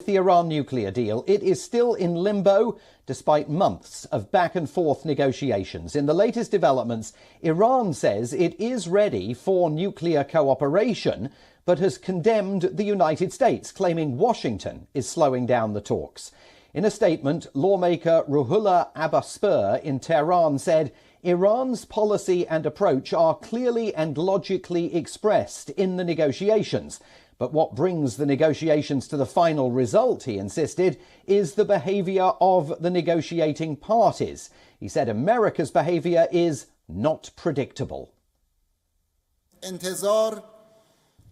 The Iran nuclear deal, it is still in limbo despite months of back and forth negotiations. In the latest developments, Iran says it is ready for nuclear cooperation, but has condemned the United States, claiming Washington is slowing down the talks. In a statement, lawmaker Ruhollah Abbaspour in Tehran said Iran's policy and approach are clearly and logically expressed in the negotiations. But what brings the negotiations to the final result, he insisted, is the behaviour of the negotiating parties. He said America's behaviour is not predictable.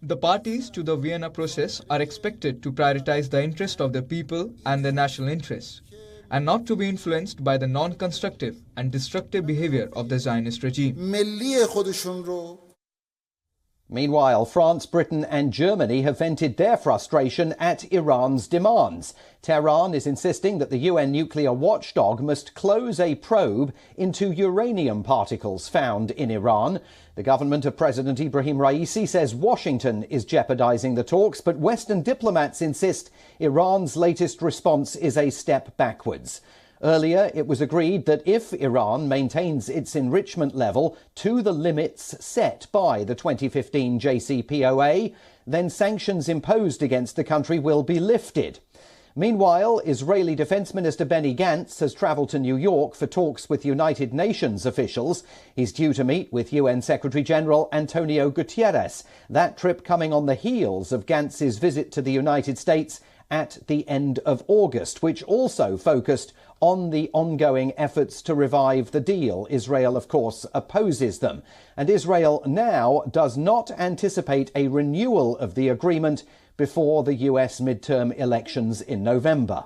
The parties to the Vienna process are expected to prioritize the interest of the people and their national interests, and not to be influenced by the non-constructive and destructive behaviour of the Zionist regime. Meanwhile, France, Britain and Germany have vented their frustration at Iran's demands. Tehran is insisting that the UN nuclear watchdog must close a probe into uranium particles found in Iran. The government of President Ibrahim Raisi says Washington is jeopardizing the talks, but Western diplomats insist Iran's latest response is a step backwards. Earlier, it was agreed that if Iran maintains its enrichment level to the limits set by the 2015 JCPOA, then sanctions imposed against the country will be lifted. Meanwhile, Israeli Defense Minister Benny Gantz has travelled to New York for talks with United Nations officials. He's due to meet with UN Secretary-General Antonio Guterres. That trip coming on the heels of Gantz's visit to the United States at the end of August, which also focused on the ongoing efforts to revive the deal. Israel, of course, opposes them. And Israel now does not anticipate a renewal of the agreement before the US midterm elections in November.